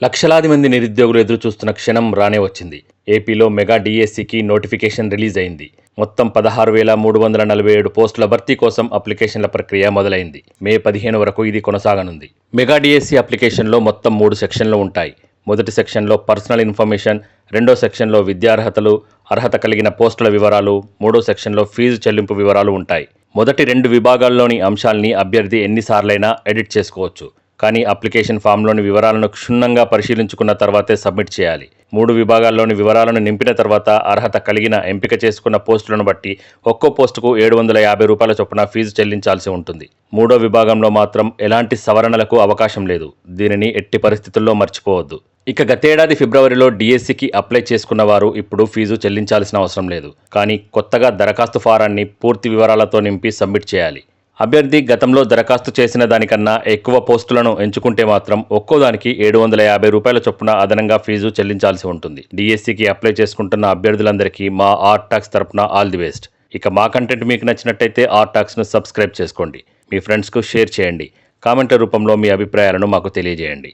లక్షలాది మంది నిరుద్యోగులు ఎదురుచూస్తున్న క్షణం రానే వచ్చింది. ఏపీలో మెగా డిఎస్సికి నోటిఫికేషన్ రిలీజ్ అయింది. మొత్తం 16,347 పోస్టుల భర్తీ కోసం అప్లికేషన్ల ప్రక్రియ మొదలైంది. మే 15 వరకు ఇది కొనసాగనుంది. మెగా డిఎస్సి అప్లికేషన్లో మొత్తం 3 సెక్షన్లు ఉంటాయి. మొదటి సెక్షన్లో పర్సనల్ ఇన్ఫర్మేషన్, రెండో సెక్షన్లో విద్యార్హతలు, అర్హత కలిగిన పోస్టుల వివరాలు, మూడో సెక్షన్లో ఫీజు చెల్లింపు వివరాలు ఉంటాయి. మొదటి 2 విభాగాల్లోని అంశాల్ని అభ్యర్థి ఎన్నిసార్లైనా ఎడిట్ చేసుకోవచ్చు. కానీ అప్లికేషన్ ఫామ్లోని వివరాలను క్షుణ్ణంగా పరిశీలించుకున్న తర్వాతే సబ్మిట్ చేయాలి. 3 విభాగాల్లోని వివరాలను నింపిన తర్వాత అర్హత కలిగిన ఎంపిక చేసుకున్న పోస్టులను బట్టి ఒక్కో పోస్టుకు ₹750 చొప్పున ఫీజు చెల్లించాల్సి ఉంటుంది. మూడో విభాగంలో మాత్రం ఎలాంటి సవరణలకు అవకాశం లేదు. దీనిని ఎట్టి పరిస్థితుల్లో మర్చిపోవద్దు. ఇక గతేడాది ఫిబ్రవరిలో డిఎస్సికి అప్లై చేసుకున్న వారు ఇప్పుడు ఫీజు చెల్లించాల్సిన అవసరం లేదు. కానీ కొత్తగా దరఖాస్తు ఫారాన్ని పూర్తి వివరాలతో నింపి సబ్మిట్ చేయాలి. అభ్యర్థి గతంలో దరఖాస్తు చేసిన దానికన్నా ఎక్కువ పోస్టులను ఎంచుకుంటే మాత్రం ఒక్కోదానికి ₹750 చొప్పున అదనంగా ఫీజు చెల్లించాల్సి ఉంటుంది. డిఎస్సికి అప్లై చేసుకుంటున్న అభ్యర్థులందరికీ మా ఆర్ టాక్స్ తరపున ఆల్ ది బెస్ట్. ఇక మా కంటెంట్ మీకు నచ్చినట్టయితే ఆర్ టాక్స్ను సబ్స్క్రైబ్ చేసుకోండి. మీ ఫ్రెండ్స్కు షేర్ చేయండి. కామెంట్ రూపంలో మీ అభిప్రాయాలను మాకు తెలియజేయండి.